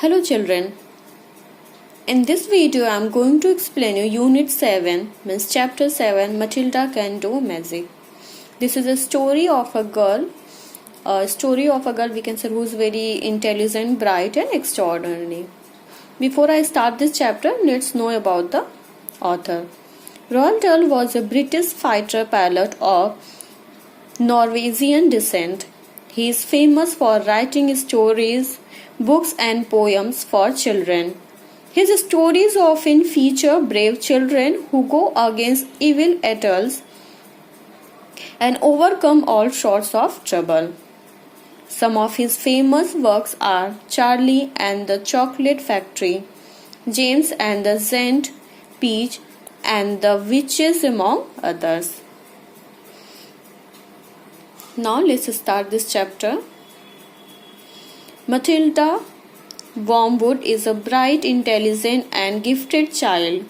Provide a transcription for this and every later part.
Hello children, in this video I am going to explain you Unit 7 means Chapter 7 Matilda Can Do Magic. This is a story of a girl we can say who is very intelligent, bright and extraordinary. Before I start this chapter, let's know about the author. Roald Dahl was a British fighter pilot of Norwegian descent. He is famous for writing stories, books and poems for children. His stories often feature brave children who go against evil adults and overcome all sorts of trouble. Some of his famous works are Charlie and the Chocolate Factory, James and the Giant Peach, and The Witches, among others. Now let's start this chapter. Matilda Wormwood is a bright, intelligent and gifted child.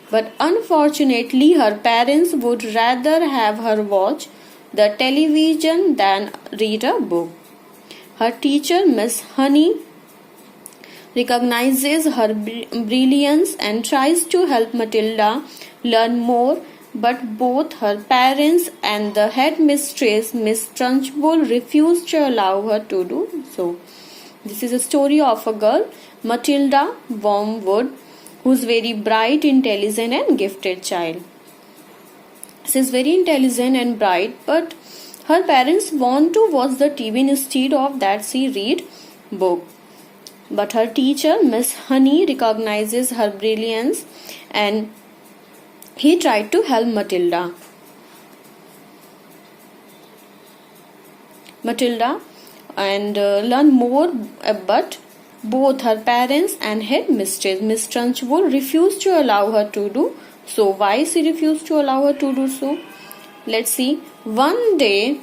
But unfortunately her parents would rather have her watch the television than read a book. Her teacher, Miss Honey, recognizes her brilliance and tries to help Matilda learn more, but both her parents and the headmistress, Miss Trunchbull, refuse to allow her to do so. This is a story of a girl, Matilda Wormwood, who is very bright, intelligent and gifted child. She is very intelligent and bright, but her parents want to watch the TV instead of that she read book. But her teacher, Miss Honey, recognizes her brilliance and he tried to help Matilda and learn more, but both her parents and headmistress, Miss Trunchbull, refused to allow her to do so. Why she refused to allow her to do so? Let's see. One day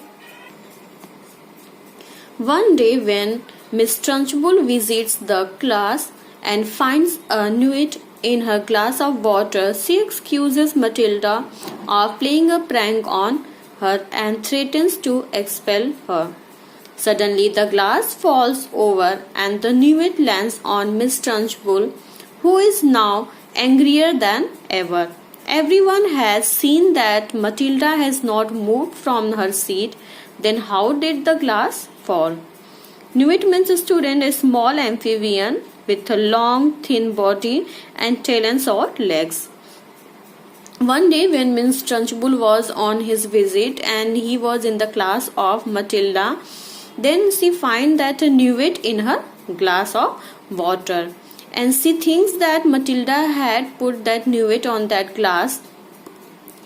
when Miss Trunchbull visits the class and finds a newt in her glass of water, she excuses Matilda of playing a prank on her and threatens to expel her. Suddenly the glass falls over and the newt lands on Miss Trunchbull, who is now angrier than ever. Everyone has seen that Matilda has not moved from her seat. Then how did the glass fall? Newt means student, a small amphibian with a long, thin body and tail and short legs. One day when Miss Trunchbull was on his visit and he was in the class of Matilda, then she finds that a newt in her glass of water, and she thinks that Matilda had put that newt on that glass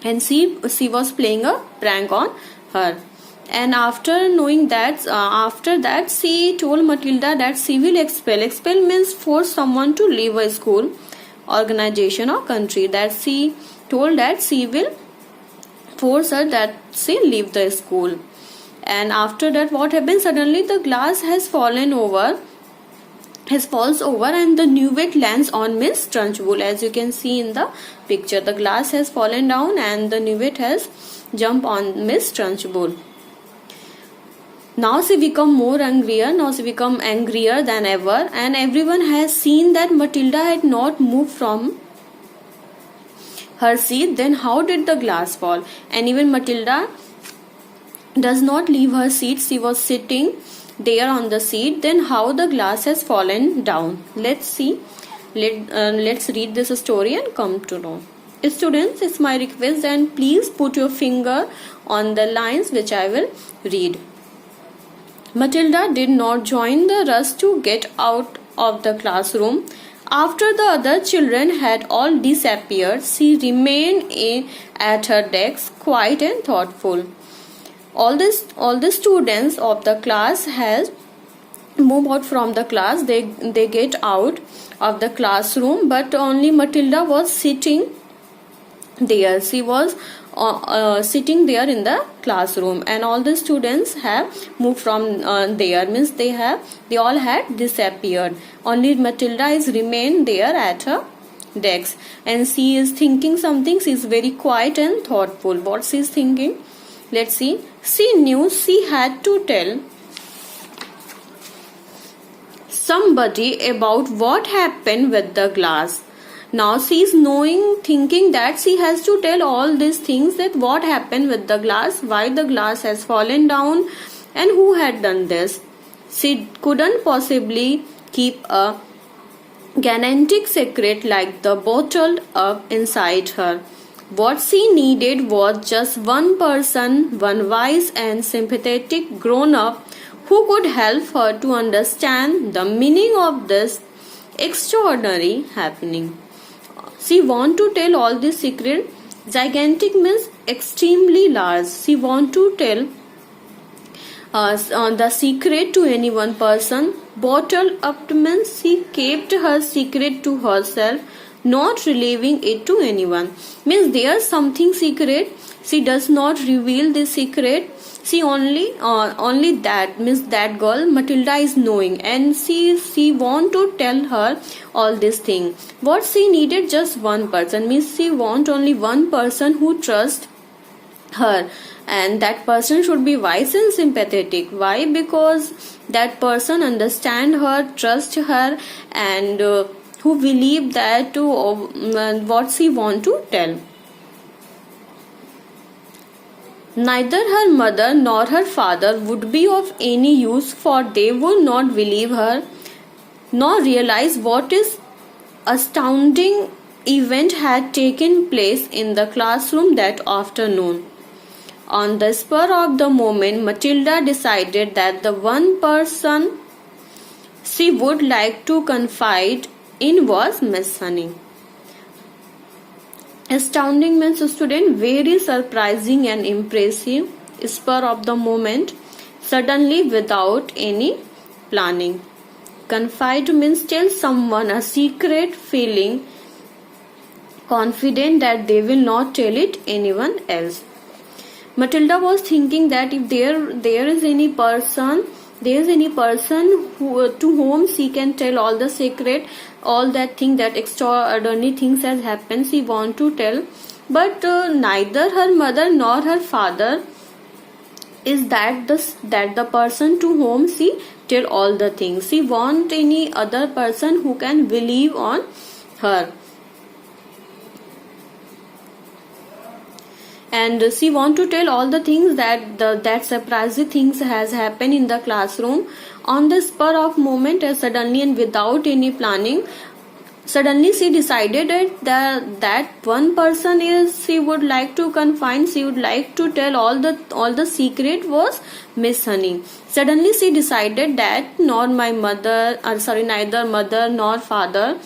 and she was playing a prank on her. And after knowing that, she told Matilda that she will expel. Expel means force someone to leave a school, organization or country. That she told that she will force her that she leave the school. And after that, what happens? Suddenly the glass falls over and the newt lands on Miss Trunchbull. As you can see in the picture, the glass has fallen down and the newt has jumped on Miss Trunchbull. Now she become angrier than ever, and everyone has seen that Matilda had not moved from her seat. Then how did the glass fall? And even Matilda does not leave her seat. She was sitting there on the seat. Then how the glass has fallen down? Let's see. Let's read this story and come to know. Students, it's my request, and please put your finger on the lines which I will read. Matilda did not join the rush to get out of the classroom. After the other children had all disappeared, she remained at her desk, quiet and thoughtful. All the students of the class has moved out from the class. They get out of the classroom, but only Matilda was sitting there. She was sitting there in the classroom, and all the students have moved from there. Means they all had disappeared. Only Matilda is remained there at her desk, and she is thinking something. She is very quiet and thoughtful. What she is thinking? Let's see. She knew she had to tell somebody about what happened with the glass. Now she is thinking that she has to tell all these things, that what happened with the glass, why the glass has fallen down, and who had done this. She couldn't possibly keep a gigantic secret like the bottled up inside her. What she needed was just one person, one wise and sympathetic grown up who could help her to understand the meaning of this extraordinary happening. She want to tell all this secret. Gigantic means extremely large. She want to tell the secret to any one person. Bottled up means she kept her secret to herself, not revealing it to anyone. Means there's something secret. She does not reveal the secret. She only that means that girl Matilda is knowing, and she want to tell her all this thing. What she needed, just one person, means she want only one person who trusts her, and that person should be wise and sympathetic. Why? Because that person understand her, trust her, and who believe that what she want to tell. Neither her mother nor her father would be of any use, for they would not believe her nor realize what is astounding event had taken place in the classroom that afternoon. On the spur of the moment, Matilda decided that the one person she would like to confide in was Miss Honey. Astounding means, student, very surprising and impressive, spur of the moment, suddenly without any planning. Confide means tell someone a secret, feeling confident that they will not tell it anyone else. Matilda was thinking that if there is any person who, to whom she can tell all the secret, all that thing, that extraordinary things has happened, she want to tell, but neither her mother nor her father is that the person to whom she tell all the things. She want any other person who can believe on her, and she want to tell all the things that surprising things has happened in the classroom. On the spur of moment, suddenly and without any planning, suddenly she decided that one person is she would like to confine, she would like to tell all the secret was Miss Honey. Suddenly she decided that neither mother nor father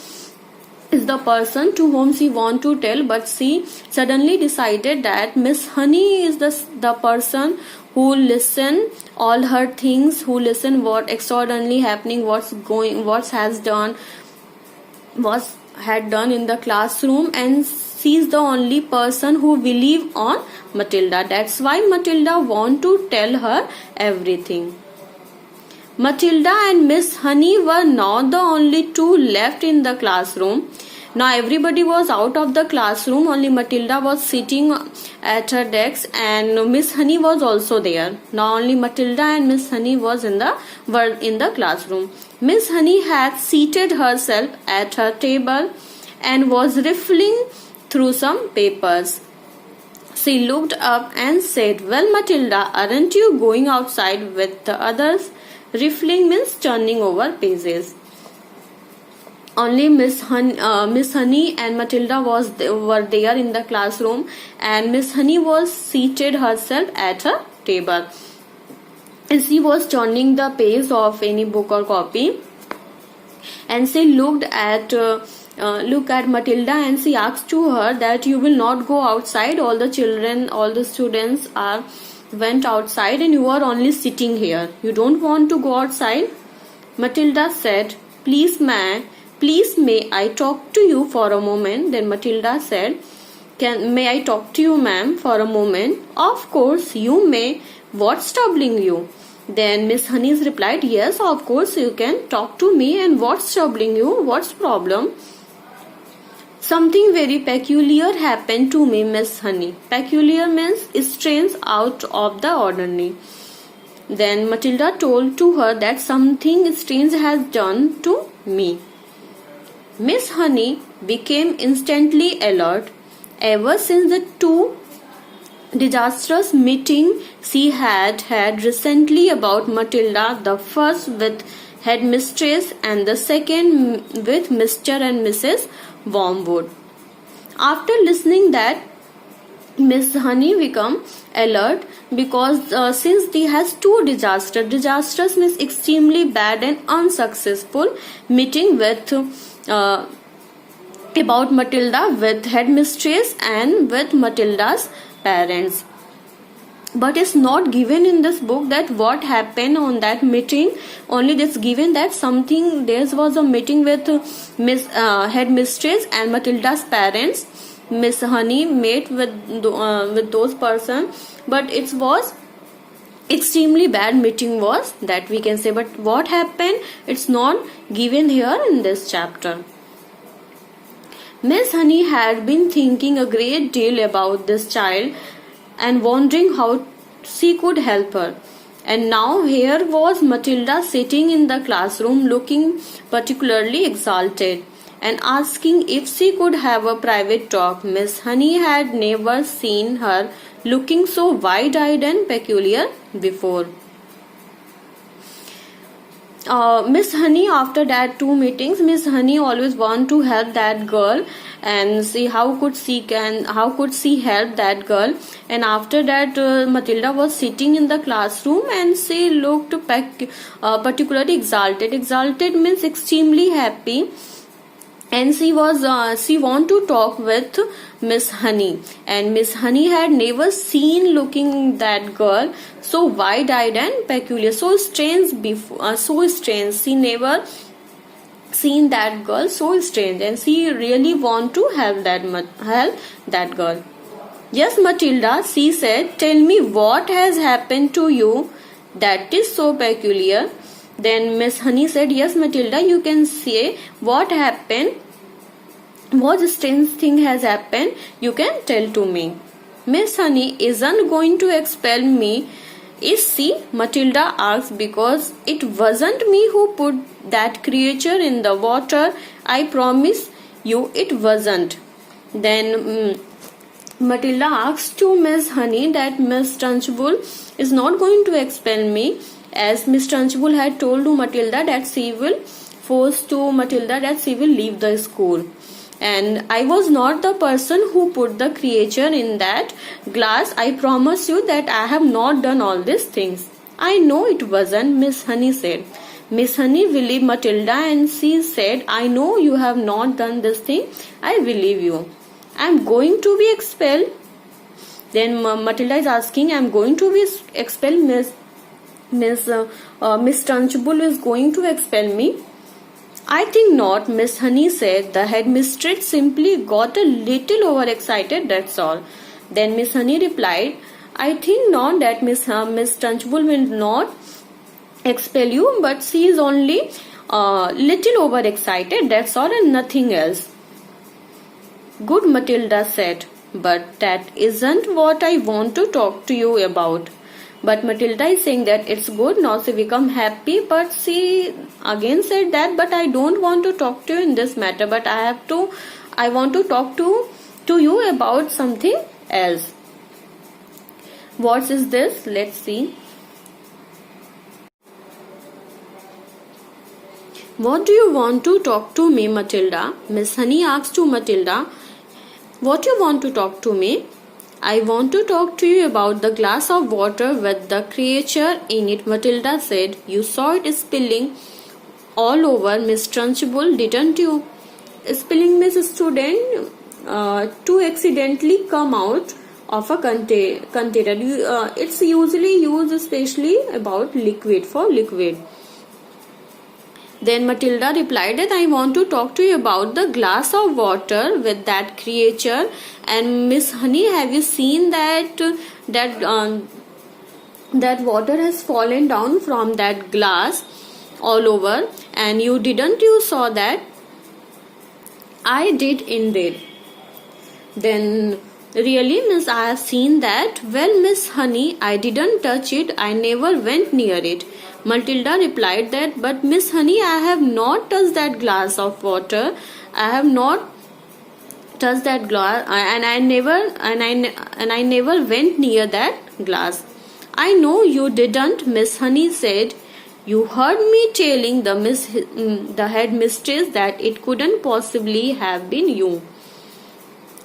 is the person to whom she want to tell, but she suddenly decided that Miss Honey is the person who listen all her things, who listen what extraordinarily happening, what had done in the classroom, and she is the only person who believe on Matilda. That's why Matilda want to tell her everything. Matilda and Miss Honey were now the only two left in the classroom. Now everybody was out of the classroom, only Matilda was sitting at her desk, and Miss Honey was also there. Now only Matilda and Miss Honey were in the classroom. Miss Honey had seated herself at her table and was riffling through some papers. She looked up and said, "Well, Matilda, aren't you going outside with the others?" Riffling means turning over pages. Only Miss Honey and Matilda were there in the classroom, and Miss Honey was seated herself at her table, and she was turning the page of any book or copy, and she looked at Matilda, and she asked to her that you will not go outside. All the students went outside, and you are only sitting here. You don't want to go outside? Matilda said, Please may I talk to you for a moment?" Then Matilda said, "May I talk to you, ma'am, for a moment?" "Of course you may. What's troubling you?" Then Miss Honey replied, "Yes, of course you can talk to me. And what's troubling you? What's problem?" "Something very peculiar happened to me, Miss Honey." Peculiar means strange, out of the ordinary. Then Matilda told to her that something strange has done to me. Miss Honey became instantly alert. Ever since the two disastrous meeting she had had recently about Matilda, the first with headmistress and the second with Mr. and Mrs. Wormwood. After listening that, Miss Honey become alert because since they has two disastrous means extremely bad and unsuccessful meeting with about Matilda with headmistress and with Matilda's parents. But it's not given in this book that what happened on that meeting. Only this given that something there was a meeting with Miss headmistress and Matilda's parents. Miss Honey met with those person, but it was extremely bad meeting was that we can say. But what happened? It's not given here in this chapter. Miss Honey had been thinking a great deal about this child and wondering how she could help her. And now here was Matilda sitting in the classroom looking particularly exalted and asking if she could have a private talk. Miss Honey had never seen her looking so wide-eyed and peculiar before. Miss Honey, after that two meetings, Miss Honey always want to help that girl and see how could she help that girl. And after that, Matilda was sitting in the classroom and she looked particularly exalted. Exalted means extremely happy. And she want to talk with Miss Honey, and Miss Honey had never seen looking that girl so wide-eyed and peculiar, so strange before. She never seen that girl so strange, and she really want to help that girl. Yes, Matilda, she said, tell me what has happened to you that is so peculiar. Then Miss Honey said, yes, Matilda, you can say what happened. What strange thing has happened? You can tell to me. Miss Honey isn't going to expel me, is she? Matilda asked, because it wasn't me who put that creature in the water. I promise you it wasn't. Then Matilda asked to Miss Honey that Miss Trunchbull is not going to expel me, as Miss Trunchbull had told to Matilda that she will force to Matilda that she will leave the school. And I was not the person who put the creature in that glass. I promise you that I have not done all these things. I know it wasn't, Miss Honey said. Miss Honey believed Matilda and she said, I know you have not done this thing. I believe you. I am going to be expelled. Then Matilda is asking, I am going to be expelled, Miss Trunchbull is going to expel me. I think not, Miss Honey said. The headmistress simply got a little overexcited, that's all. Then Miss Honey replied, I think not that Miss Trunchbull will not expel you, but she is only little overexcited, that's all, and nothing else. Good, Matilda said, but that isn't what I want to talk to you about. But Matilda is saying that it's good, now she become happy, but she again said that, but I don't want to talk to you in this matter, but I want to talk to you about something else. What is this? Let's see. What do you want to talk to me, Matilda? Miss Honey asked to Matilda, what you want to talk to me? I want to talk to you about the glass of water with the creature in it, Matilda said. You saw it spilling all over Miss Trunchbull, didn't you? Spilling means student to accidentally come out of a container. It's usually used especially about liquid, for liquid. Then Matilda replied that I want to talk to you about the glass of water with that creature. And Miss Honey, have you seen that water has fallen down from that glass all over? And you saw that? I did indeed. Then Really, miss, I have seen that. Well, Miss Honey, I didn't touch it. I never went near it. Matilda replied that, but Miss Honey, I have not touched that glass of water. I have not touched that glass, and I never went near that glass. I know you didn't, Miss Honey said. You heard me telling the headmistress that it couldn't possibly have been you.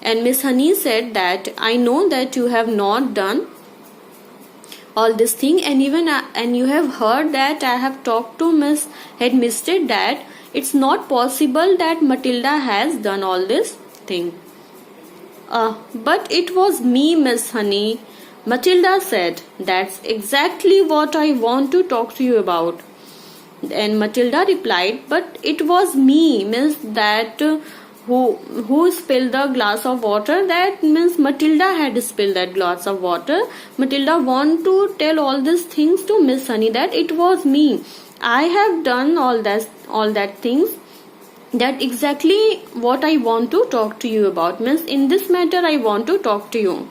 And Miss Honey said that I know that you have not done all this thing, and even and you have heard that I have talked to Miss Headmistress that it's not possible that Matilda has done all this thing. But it was me, Miss Honey. Matilda said, that's exactly what I want to talk to you about. And Matilda replied, but it was me, miss, that who spilled the glass of water. That means Matilda had spilled that glass of water. Matilda want to tell all these things to Miss Honey that it was me. I have done all that things. That exactly what I want to talk to you about. Means in this matter I want to talk to you.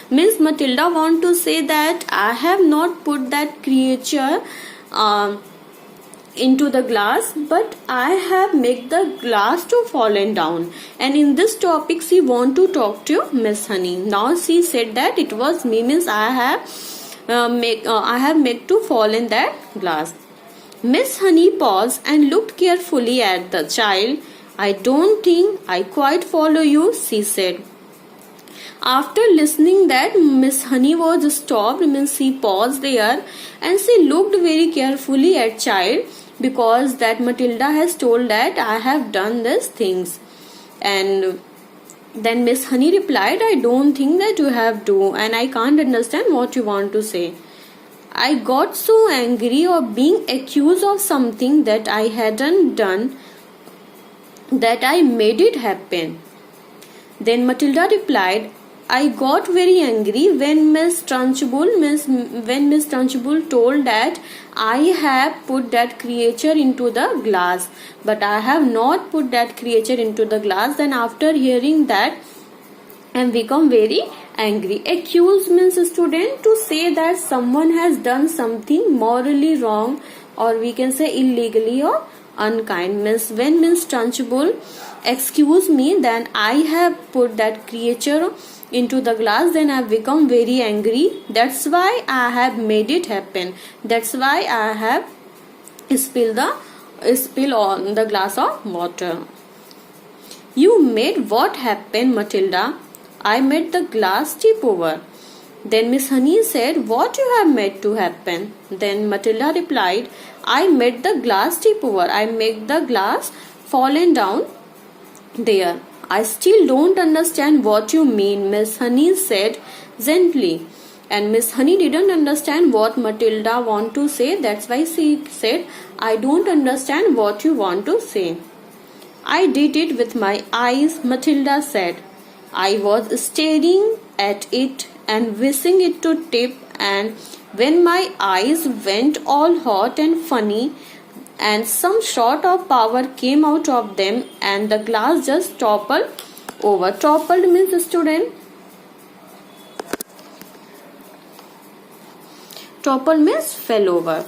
Miss Matilda want to say that I have not put that creature into the glass, but I have made the glass to fallen down, and in this topic she want to talk to Miss Honey. Now she said that it was me, means I have made to fall in that glass. Miss Honey paused and looked carefully at the child. I don't think I quite follow you, she said. After listening that, Miss Honey was stopped, means she paused there, and she looked very carefully at child, because that Matilda has told that I have done these things. And then Miss Honey replied, I don't think that you have to, and I can't understand what you want to say. I got so angry of being accused of something that I hadn't done that I made it happen. Then Matilda replied, I got very angry when Miss Trunchbull told that I have put that creature into the glass, but I have not put that creature into the glass. Then after hearing that, I am become very angry. Accuse means student to say that someone has done something morally wrong, or we can say illegally or unkind. Means when Miss Trunchbull excuse me, then I have put that creature into the glass, then I have become very angry. That's why I have made it happen. That's why I have spill on the glass of water. You made what happen, Matilda? I made the glass tip over. Then Miss Honey said, what you have made to happen? Then Matilda replied, I made the glass tip over. I made the glass fallen down there. I still don't understand what you mean, Miss Honey said gently. And Miss Honey didn't understand what Matilda want to say. That's why she said, I don't understand what you want to say. I did it with my eyes, Matilda said. I was staring at it and wishing it to tip, and when my eyes went all hot and funny, and some sort of power came out of them, and the glass just toppled over. Toppled means student. Toppled means fell over.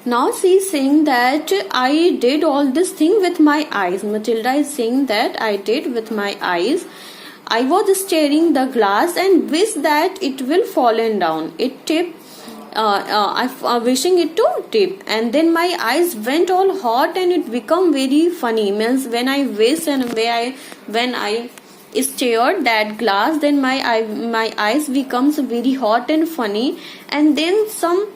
Now she is saying that I did all this thing with my eyes. Matilda is saying that I did with my eyes. I was staring the glass and wished that it will fallen down. It tipped. Wishing it to tip, and then my eyes went all hot and it become very funny. Means when I wish and when I stared that glass, then my eyes becomes very hot and funny, and then some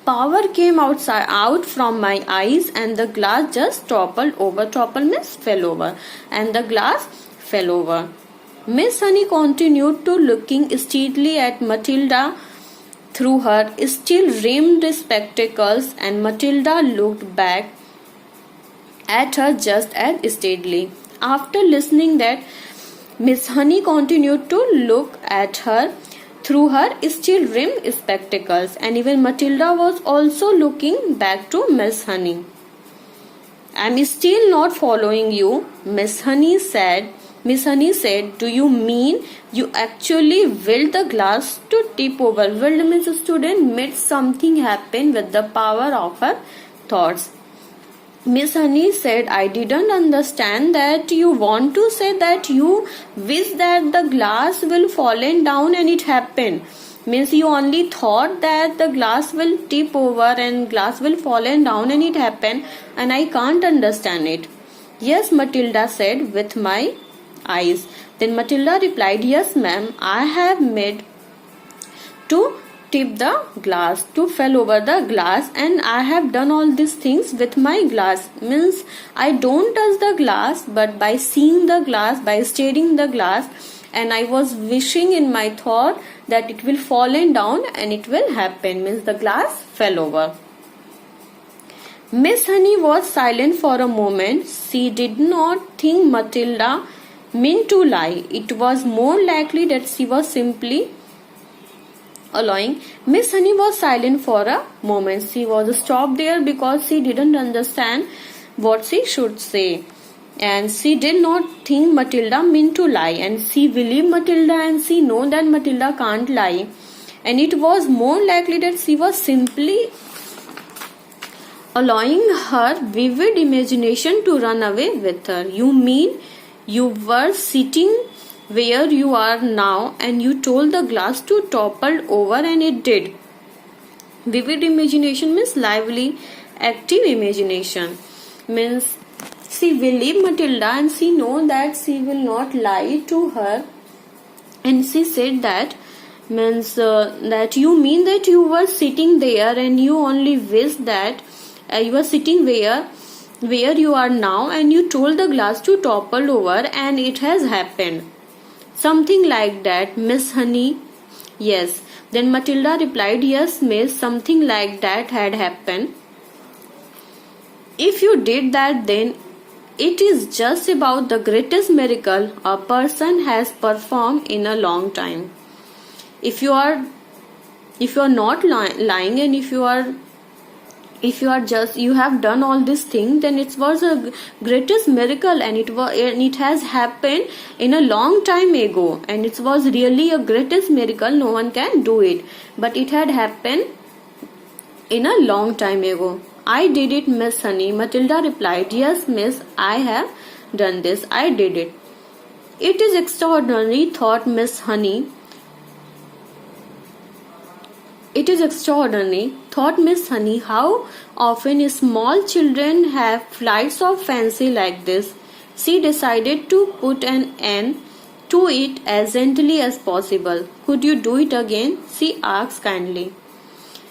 power came out from my eyes, and the glass just toppled over. Topple means fell over, and the glass fell over. Miss Honey continued to looking steadily at Matilda through her steel-rimmed spectacles, and Matilda looked back at her just as steadily. After listening that, Miss Honey continued to look at her through her steel-rimmed spectacles, and even Matilda was also looking back to Miss Honey. I'm still not following you, Miss Honey said. Miss Honey said, do you mean you actually willed the glass to tip over? Willed means student made something happen with the power of her thoughts. Miss Honey said, I didn't understand that you want to say that you wish that the glass will fallen down and it happened. Means you only thought that the glass will tip over and glass will fallen down and it happened, and I can't understand it. Yes, Matilda said, with my eyes. Then Matilda replied, yes ma'am, I have made to tip the glass, to fell over the glass, and I have done all these things with my glass. Means I don't touch the glass, but by seeing the glass, by staring the glass, and I was wishing in my thought that it will fallen down and it will happen. Means the glass fell over. Miss Honey was silent for a moment. She did not think Matilda meant to lie. It was more likely that she was simply allowing. Miss Honey was silent for a moment. She was stopped there because she didn't understand what she should say. And she did not think Matilda meant to lie. And she believed Matilda and she know that Matilda can't lie. And it was more likely that she was simply allowing her vivid imagination to run away with her. You mean you were sitting where you are now and you told the glass to topple over and it did. Vivid imagination means lively, active imagination. Means she believed Matilda and she know that she will not lie to her. And she said that means that you mean that you were sitting there and you only wish that you were sitting where you are now and you told the glass to topple over and it has happened. Something like that, Miss Honey. Yes. Then Matilda replied, yes, miss, something like that had happened. If you did that, then it is just about the greatest miracle a person has performed in a long time. If you are not lying and if you are just you have done all these things, then it was a greatest miracle and it has happened in a long time ago, and it was really a greatest miracle. No one can do it, but it had happened in a long time ago. I did it, Miss Honey. Matilda replied, yes miss, I have done this. I did it. It is extraordinary, thought Miss Honey. It is extraordinary, thought Miss Honey, how often small children have flights of fancy like this. She decided to put an end to it as gently as possible. Could you do it again? She asked kindly.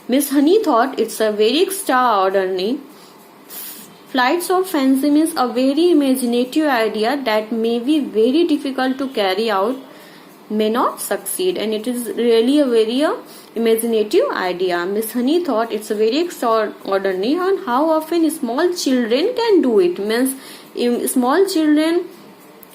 Miss Honey thought it's a very extraordinary. Flights of fancy means a very imaginative idea that may be very difficult to carry out, may not succeed, and it is really a very imaginative idea. Miss Honey thought it's a very extraordinary and how often small children can do it. Means small children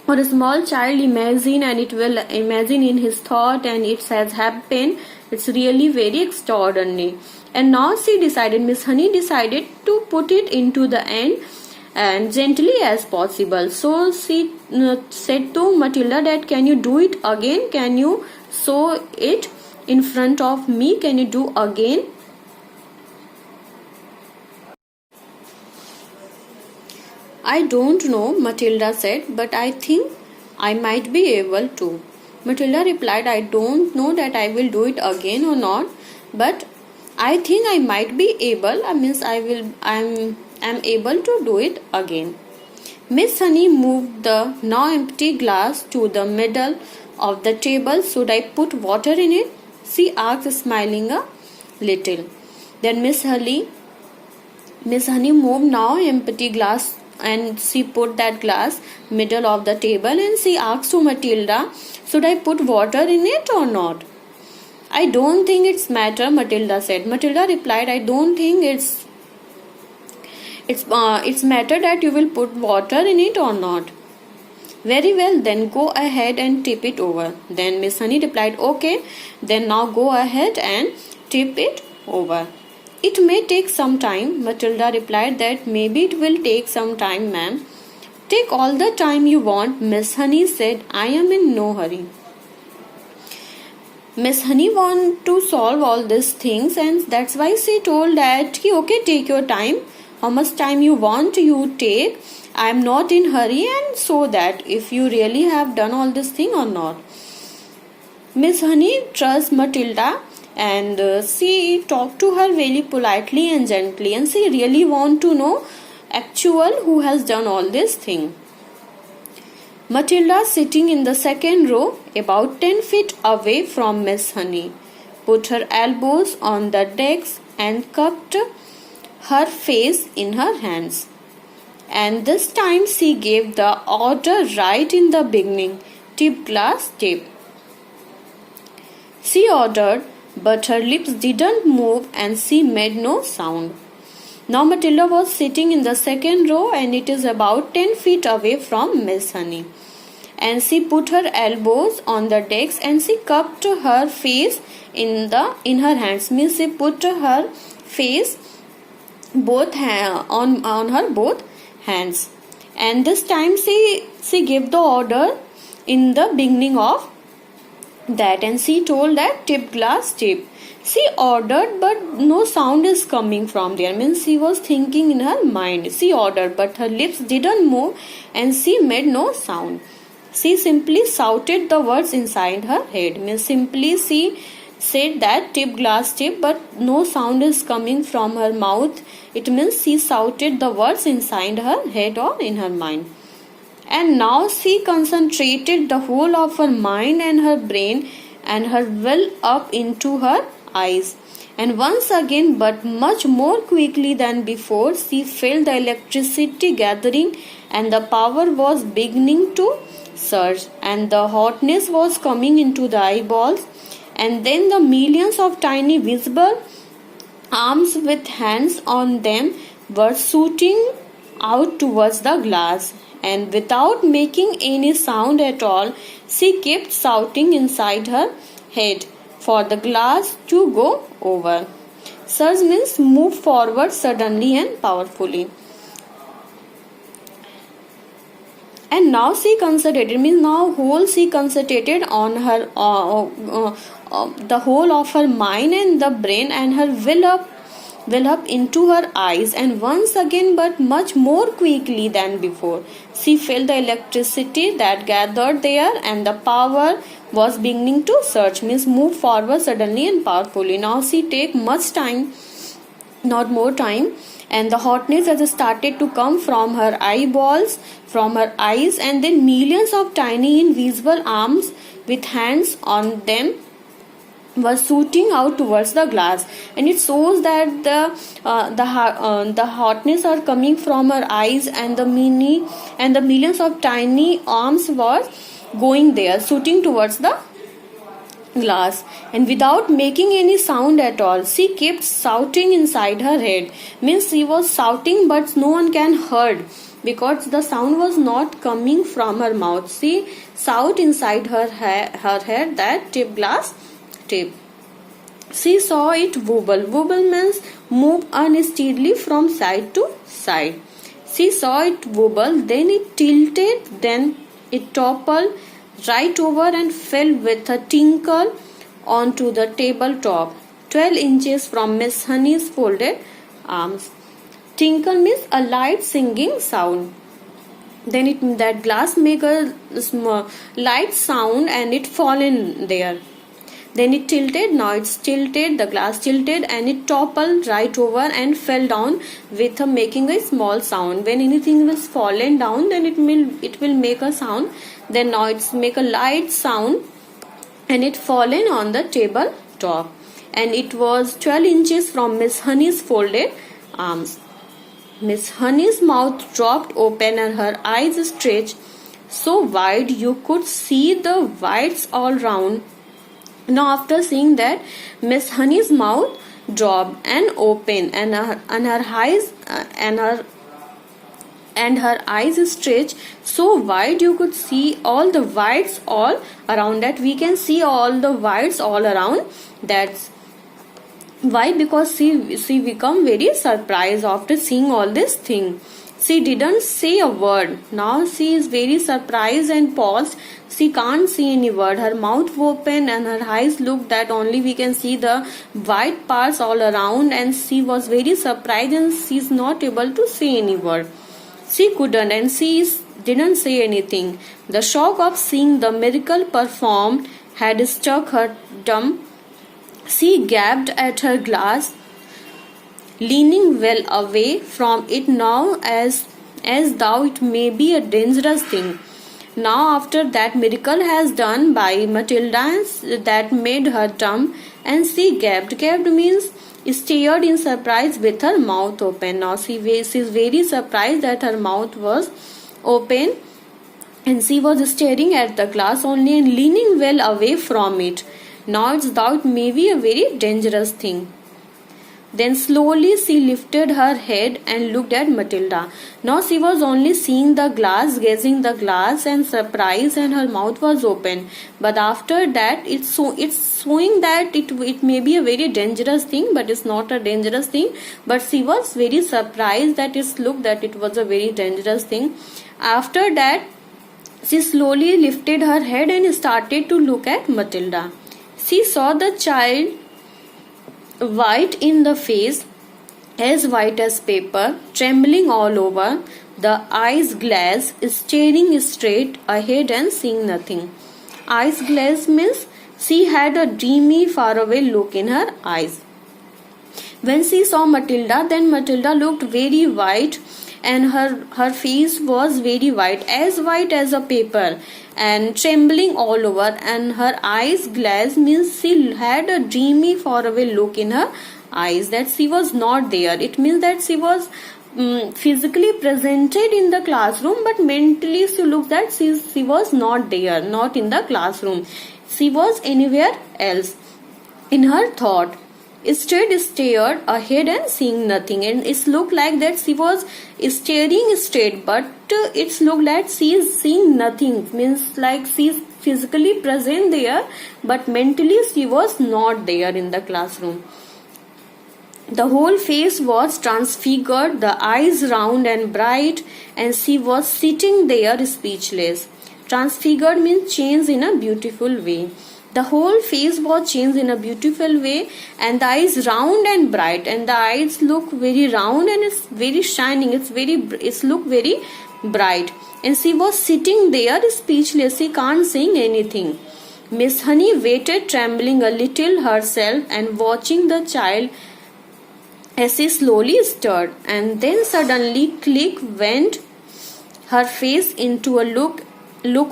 or a small child imagine and it will imagine in his thought and it has happened. It's really very extraordinary. And now Miss Honey decided to put it into the end and gently as possible. So she said to Matilda that, can you do it again? Can you sew it in front of me? Can you do again? I don't know, Matilda said, but I think I might be able to. Matilda replied, I don't know that I will do it again or not, but I think I might be able. I'm able to do it again. Miss Honey moved the now empty glass to the middle of the table. Should I put water in it? She asked, smiling a little. Then Miss Honey moved now empty glass and she put that glass middle of the table and she asked to Matilda, should I put water in it or not? I don't think it's matter, Matilda said. Matilda replied, I don't think it's matter that you will put water in it or not. Very well, then go ahead and tip it over. Then Miss Honey replied, okay, then now go ahead and tip it over. It may take some time. Matilda replied that maybe it will take some time, ma'am. Take all the time you want, Miss Honey said. I am in no hurry. Miss Honey want to solve all these things, and that's why she told that okay, take your time. How much time you want, you take. I am not in hurry, and so that if you really have done all this thing or not. Miss Honey trusts Matilda, and she talked to her very politely and gently, and she really want to know actual who has done all this thing. Matilda, sitting in the second row, about 10 feet away from Miss Honey, put her elbows on the desk and cupped her face in her hands. And this time she gave the order right in the beginning, tip glass tip. She ordered, but her lips didn't move and she made no sound. Now Matilda was sitting in the second row, and it is about 10 feet away from Miss Honey. And she put her elbows on the desk and she cupped her face in her hands. Means she put her face on her both hands. And this time she gave the order in the beginning of that, and she told that tip glass tip. She ordered, but no sound is coming from there. Means she was thinking in her mind. She ordered, but her lips didn't move and she made no sound. She simply shouted the words inside her head. Means simply she said that tip glass tip, but no sound is coming from her mouth. It means she shouted the words inside her head or in her mind. And now she concentrated the whole of her mind and her brain and her will up into her eyes. And once again, but much more quickly than before, she felt the electricity gathering and the power was beginning to surge, and the hotness was coming into the eyeballs. And then the millions of tiny visible arms with hands on them were shooting out towards the glass. And without making any sound at all, she kept shouting inside her head for the glass to go over. Surge means move forward suddenly and powerfully. And now she concentrated, means now whole she concentrated on her the whole of her mind and the brain and her will up into her eyes. And once again, but much more quickly than before, she felt the electricity that gathered there and the power was beginning to surge, means move forward suddenly and powerfully. Now she take much time, not more time, and the hotness has started to come from her eyeballs, from her eyes, and then millions of tiny invisible arms with hands on them was shooting out towards the glass. And it shows that the hotness are coming from her eyes, and the millions of tiny arms was going there, shooting towards the glass. And without making any sound at all, she kept shouting inside her head. Means she was shouting, but no one can heard because the sound was not coming from her mouth. She shouted inside her head that tip glass tip. She saw it wobble. Wobble means move unsteadily from side to side. She saw it wobble, then it tilted, then it toppled right over and fell with a tinkle onto the tabletop, 12 inches from Miss Honey's folded arms. Tinkle means a light singing sound. Then that glass make a light sound and it fall in there. Then it tilted, now it's tilted, the glass tilted, and it toppled right over and fell down with making a small sound. When anything was fallen down, then it will make a sound. Then now it's make a light sound and it fallen on the table top. And it was 12 inches from Miss Honey's folded arms. Miss Honey's mouth dropped open and her eyes stretched so wide you could see the whites all round. Now after seeing that, Miss Honey's mouth dropped and opened, and her eyes stretched so wide you could see all the whites all around. That we can see all the whites all around. That's Why? Because she become very surprised after seeing all this thing. She didn't say a word. Now she is very surprised and paused. She can't see any word. Her mouth open and her eyes looked that only we can see the white parts all around, and she was very surprised and she is not able to say any word. She couldn't, and didn't say anything. The shock of seeing the miracle performed had struck her dumb. She gaped at her glass, leaning well away from it now, as though it may be a dangerous thing. Now, after that miracle has done by Matilda, that made her dumb, and she gaped. Gaped means stared in surprise with her mouth open. Now she is very surprised that her mouth was open, and she was staring at the glass only and leaning well away from it. Now it's thought it may be a very dangerous thing. Then slowly she lifted her head and looked at Matilda. Now she was only seeing the glass, gazing the glass and surprised, and her mouth was open. But after that, it's showing that it may be a very dangerous thing, but it's not a dangerous thing. But she was very surprised that it was a very dangerous thing. After that, she slowly lifted her head and started to look at Matilda. She saw the child, white in the face, as white as paper, trembling all over, the eyes glass, staring straight ahead and seeing nothing. Eyes glass means she had a dreamy, faraway look in her eyes. When she saw Matilda, then Matilda looked very white, and her face was very white as a paper, and trembling all over, and her eyes glass means she had a dreamy faraway look in her eyes, that she was not there. It means that she was physically presented in the classroom, but mentally she looked that she was not there, not in the classroom. She was anywhere else. In her thought, stared ahead and seeing nothing, and it looked like that she was staring straight, but it looked like she is seeing nothing, means like she is physically present there, but mentally she was not there in the classroom. The whole face was transfigured, the eyes round and bright, and she was sitting there speechless. Transfigured means changed in a beautiful way. The whole face was changed in a beautiful way, and the eyes round and bright, and the eyes look very round and it's very shining. It's look very bright, and she was sitting there speechless. She can't say anything. Miss Honey waited, trembling a little herself and watching the child as she slowly stirred, and then suddenly click went her face into a look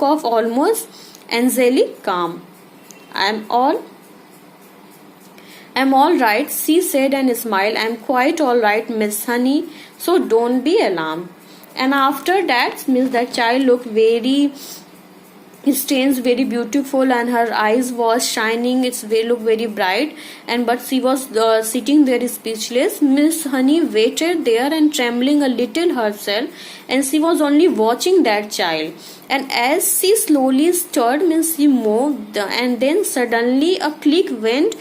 of almost angelic calm. I'm all right, she said and smiled. I'm quite all right, Miss Honey, so don't be alarmed. And after that, Miss, that child looked very strange, very beautiful, and her eyes was shining. Looked very bright, and but she was sitting there speechless. Miss Honey waited there and trembling a little herself, and she was only watching that child. And as she slowly stirred, means she moved, and then suddenly a click went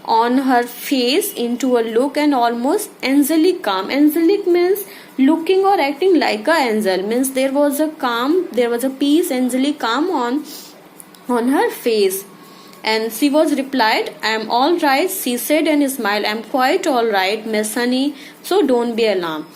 on her face into a look and almost angelic calm. Angelic means looking or acting like a angel, means there was a peace, angelic calm on her face. And she was replied, I'm all right, she said and smiled. I'm quite all right, Miss Honey, so don't be alarmed.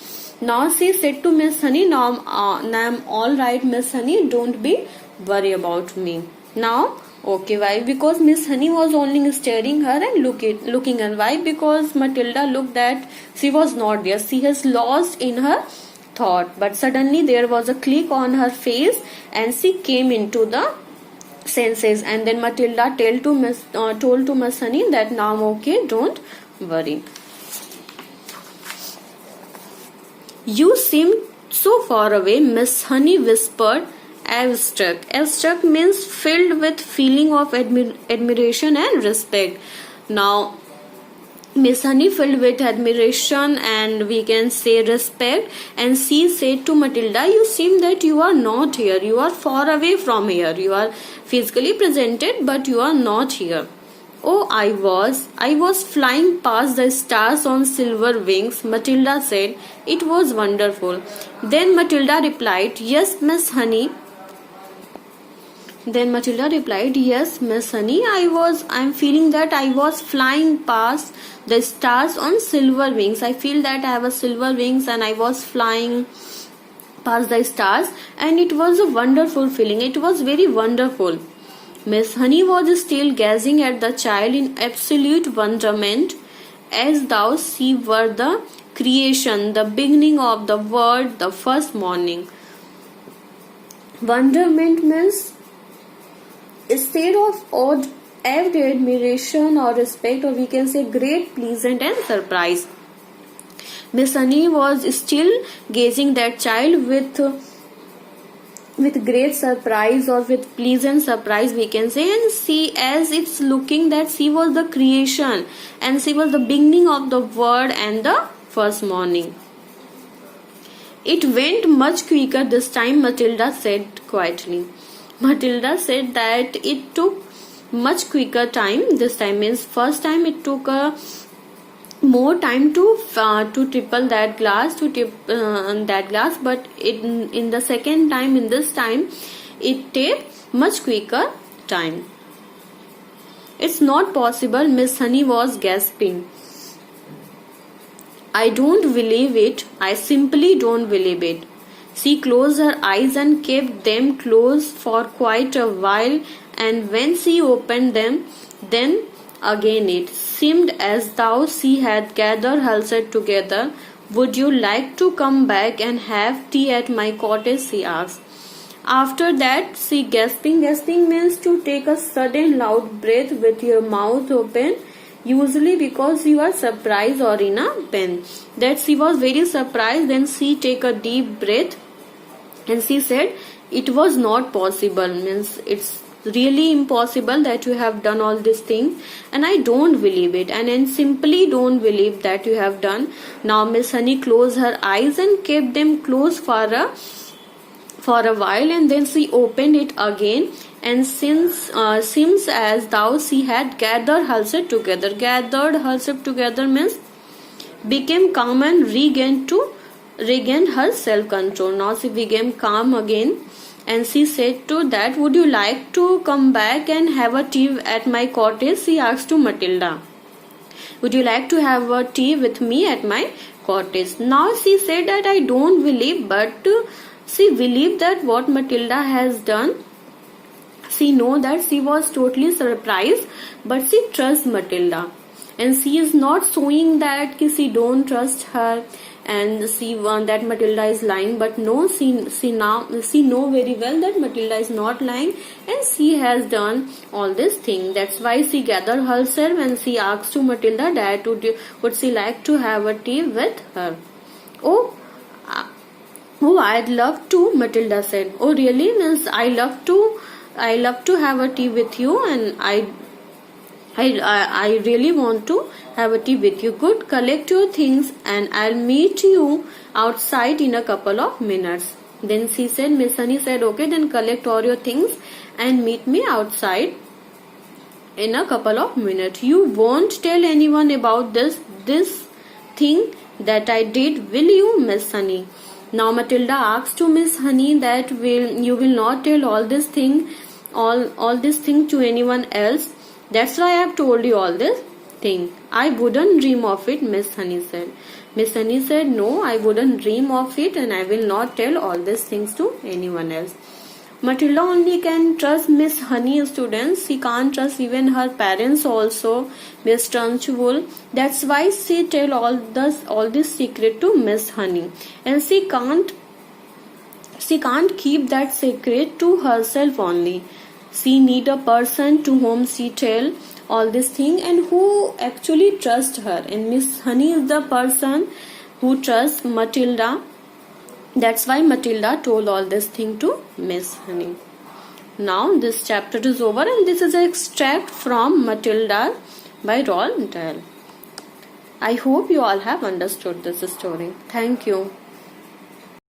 Now she said to Miss Honey, now I'm all right, Miss Honey, don't be worry about me. Now, okay, why? Because Miss Honey was only staring her and looking, and why? Because Matilda looked that she was not there. She has lost in her thought. But suddenly there was a click on her face, and she came into the senses. And then Matilda told to Miss Honey that now I'm okay, don't worry. You seem so far away, Miss Honey whispered. Awestruck. Awestruck means filled with feeling of admiration and respect. Now, Miss Honey filled with admiration and we can say respect, and she said to Matilda, you seem that you are not here. You are far away from here. You are physically presented, but you are not here. Oh, I was flying past the stars on silver wings, Matilda said. It was wonderful. Then Matilda replied, Yes, Miss Honey. Then Matilda replied, Yes, Miss Honey, I'm feeling that I was flying past the stars on silver wings. I feel that I have a silver wings and I was flying past the stars, and it was a wonderful feeling. It was very wonderful. Miss Honey was still gazing at the child in absolute wonderment, as though she were the creation, the beginning of the world, the first morning. Wonderment means a state of awed admiration or respect, or we can say great pleasant and surprise. Miss Honey was still gazing that child with great surprise, or with pleasant surprise we can say, and she, as it's looking that she was the creation and she was the beginning of the world and the first morning. It went much quicker this time, Matilda said quietly. Matilda said that it took much quicker time this time, means first time it took a more time to triple that glass, but in the second time, in this time it take much quicker time. It's not possible, Miss Honey was gasping. I don't believe it. I simply don't believe it. She closed her eyes and kept them closed for quite a while, and when she opened them, then again it seemed as though she had gathered herself together. Would you like to come back and have tea at my cottage? She asked. After that, she gasping means to take a sudden loud breath with your mouth open, usually because you are surprised or in a pain. That she was very surprised, then she take a deep breath and she said, it was not possible, means it's really impossible that you have done all these things, and I don't believe it, and I simply don't believe that you have done. Now Miss Honey closed her eyes and kept them closed for a while, and then she opened it again, and since seems as though she had gathered herself together means became calm and regained her self-control. Now she became calm again, and she said to that, would you like to come back and have a tea at my cottage? She asked to Matilda. Would you like to have a tea with me at my cottage? Now she said that I don't believe, but she believed that what Matilda has done. She know that she was totally surprised, but she trusts Matilda, and she is not showing that she don't trust her and she want that Matilda is lying, but no, she know very well that Matilda is not lying, and she has done all this thing. That's why she gathered herself and she asked to Matilda that would she like to have a tea with her. Oh, I'd love to, Matilda said. Oh really? Means I love to have a tea with you, and I really want to have a tea with you. Good, collect your things and I'll meet you outside in a couple of minutes. Then she said, Miss Honey said, okay, then collect all your things and meet me outside in a couple of minutes. You won't tell anyone about this thing that I did, will you, Miss Honey? Now Matilda asked to Miss Honey that you will not tell all this thing to anyone else. That's why I have told you all this thing. I wouldn't dream of it, Miss Honey said. Miss Honey said, no, I wouldn't dream of it, and I will not tell all these things to anyone else. Matilda only can trust Miss Honey, students. She can't trust even her parents also, Miss Trunchbull. That's why she tell all this secret to Miss Honey, and she can't keep that secret to herself only. She need a person to whom she tell all this thing and who actually trust her, and Miss Honey is the person who trusts Matilda. That's why Matilda told all this thing to Miss Honey. Now this chapter is over, and this is an extract from Matilda by Roald Dahl. I hope you all have understood this story. Thank you.